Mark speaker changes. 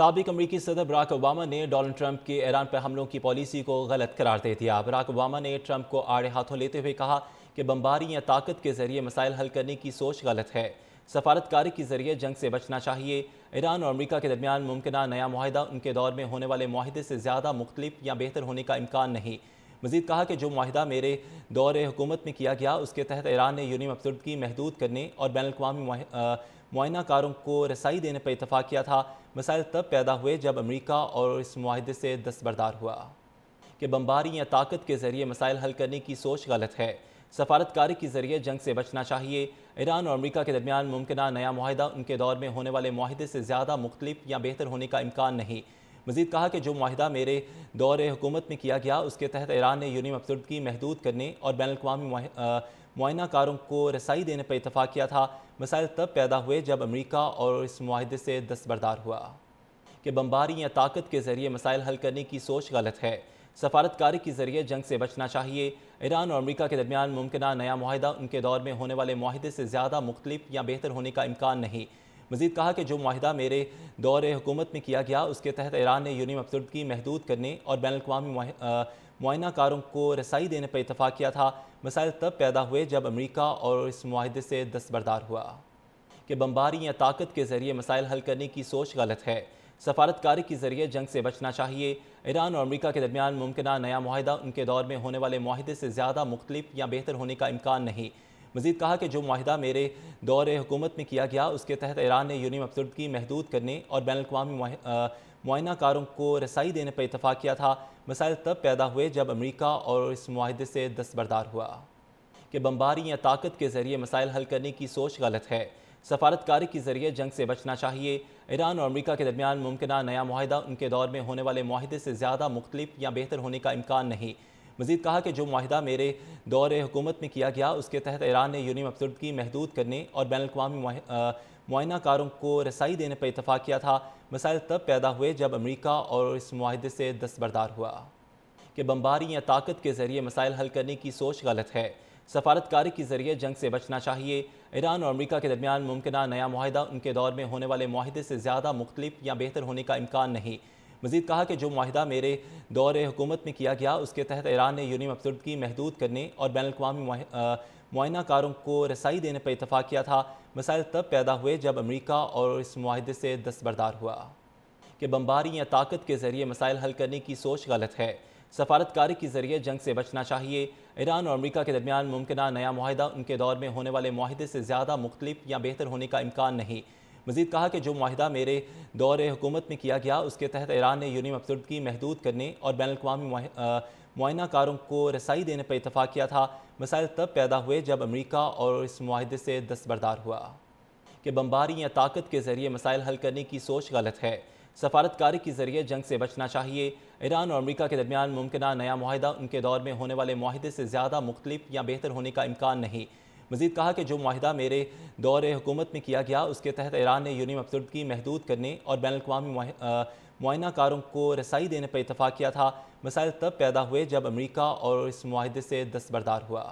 Speaker 1: سابق امریکی صدر براک اوباما نے ڈونلڈ ٹرمپ کی ایران پر حملوں کی پالیسی کو غلط قرار دے دیا۔ براک اوباما نے ٹرمپ کو آڑے ہاتھوں لیتے ہوئے کہا کہ بمباری یا طاقت کے ذریعے مسائل حل کرنے کی سوچ غلط ہے۔ سفارتکاری کے ذریعے جنگ سے بچنا چاہیے۔ ایران اور امریکہ کے درمیان ممکنہ نیا معاہدہ ان کے دور میں ہونے والے معاہدے سے زیادہ مختلف یا بہتر ہونے کا امکان نہیں۔ مزید کہا کہ جو معاہدہ میرے دور حکومت میں کیا گیا اس کے تحت ایران نے یورینیم افزودگی محدود کرنے اور بین الاقوامی معائنہ کاروں کو رسائی دینے پر اتفاق کیا تھا۔ مسائل تب پیدا ہوئے جب امریکہ اور اس معاہدے سے دستبردار ہوا کہ بمباری یا طاقت کے ذریعے مسائل حل کرنے کی سوچ غلط ہے۔ سفارتکاری کے ذریعے جنگ سے بچنا چاہیے۔ ایران اور امریکہ کے درمیان ممکنہ نیا معاہدہ ان کے دور میں ہونے والے معاہدے سے زیادہ مختلف یا بہتر ہونے کا امکان نہیں۔ مزید کہا کہ جو معاہدہ میرے دور حکومت میں کیا گیا اس کے تحت ایران نے یورینیم افزودگی محدود کرنے اور بین الاقوامی معائنہ کاروں کو رسائی دینے پر اتفاق کیا تھا۔ مسائل تب پیدا ہوئے جب امریکہ اور اس معاہدے سے دستبردار ہوا کہ بمباری یا طاقت کے ذریعے مسائل حل کرنے کی سوچ غلط ہے۔ سفارتکاری کے ذریعے جنگ سے بچنا چاہیے۔ ایران اور امریکہ کے درمیان ممکنہ نیا معاہدہ ان کے دور میں ہونے والے معاہدے سے زیادہ مختلف یا بہتر ہونے کا امکان نہیں۔ مزید کہا کہ جو معاہدہ میرے دور حکومت میں کیا گیا اس کے تحت ایران نے یورینیم افزودگی محدود کرنے اور بین الاقوامی معائنہ کاروں کو رسائی دینے پر اتفاق کیا تھا۔ مسائل تب پیدا ہوئے جب امریکہ اور اس معاہدے سے دستبردار ہوا کہ بمباری یا طاقت کے ذریعے مسائل حل کرنے کی سوچ غلط ہے۔ سفارتکاری کے ذریعے جنگ سے بچنا چاہیے۔ ایران اور امریکہ کے درمیان ممکنہ نیا معاہدہ ان کے دور میں ہونے والے معاہدے سے زیادہ مختلف یا بہتر ہونے کا امکان نہیں۔ مزید کہا کہ جو معاہدہ میرے دور حکومت میں کیا گیا اس کے تحت ایران نے یورینیم افزودگی محدود کرنے اور بین الاقوامی معائنہ کاروں کو رسائی دینے پر اتفاق کیا تھا۔ مسائل تب پیدا ہوئے جب امریکہ اور اس معاہدے سے دستبردار ہوا کہ بمباری یا طاقت کے ذریعے مسائل حل کرنے کی سوچ غلط ہے۔ سفارتکاری کے ذریعے جنگ سے بچنا چاہیے۔ ایران اور امریکہ کے درمیان ممکنہ نیا معاہدہ ان کے دور میں ہونے والے معاہدے سے زیادہ مختلف یا بہتر ہونے کا امکان نہیں۔ مزید کہا کہ جو معاہدہ میرے دور حکومت میں کیا گیا اس کے تحت ایران نے یورینیم افزودگی محدود کرنے اور بین الاقوامی معائنہ کاروں کو رسائی دینے پر اتفاق کیا تھا۔ مسائل تب پیدا ہوئے جب امریکہ اور اس معاہدے سے دستبردار ہوا کہ بمباری یا طاقت کے ذریعے مسائل حل کرنے کی سوچ غلط ہے۔ سفارتکاری کے ذریعے جنگ سے بچنا چاہیے۔ ایران اور امریکہ کے درمیان ممکنہ نیا معاہدہ ان کے دور میں ہونے والے معاہدے سے زیادہ مختلف یا بہتر ہونے کا امکان نہیں۔ مزید کہا کہ جو معاہدہ میرے دور حکومت میں کیا گیا اس کے تحت ایران نے یورینیم افزودگی محدود کرنے اور بین الاقوامی معائنہ کاروں کو رسائی دینے پر اتفاق کیا تھا۔ مسائل تب پیدا ہوئے جب امریکہ اور اس معاہدے سے دستبردار ہوا کہ بمباری یا طاقت کے ذریعے مسائل حل کرنے کی سوچ غلط ہے۔ سفارتکاری کے ذریعے جنگ سے بچنا چاہیے۔ ایران اور امریکہ کے درمیان ممکنہ نیا معاہدہ ان کے دور میں ہونے والے معاہدے سے زیادہ مختلف یا بہتر ہونے کا امکان نہیں۔ مزید کہا کہ جو معاہدہ میرے دور حکومت میں کیا گیا اس کے تحت ایران نے یورینیم افزودگی محدود کرنے اور بین الاقوامی معائنہ کاروں کو رسائی دینے پر اتفاق کیا تھا۔ مسائل تب پیدا ہوئے جب امریکہ اور اس معاہدے سے دستبردار ہوا کہ بمباری یا طاقت کے ذریعے مسائل حل کرنے کی سوچ غلط ہے۔ سفارتکاری کے ذریعے جنگ سے بچنا چاہیے۔ ایران اور امریکہ کے درمیان ممکنہ نیا معاہدہ ان کے دور میں ہونے والے معاہدے سے زیادہ مختلف یا بہتر ہونے کا امکان نہیں۔ مزید کہا کہ جو معاہدہ میرے دور حکومت میں کیا گیا اس کے تحت ایران نے یورینیم افزودگی محدود کرنے اور بین الاقوامی معائنہ کاروں کو رسائی دینے پر اتفاق کیا تھا۔ مسائل تب پیدا ہوئے جب امریکہ اور اس معاہدے سے دستبردار ہوا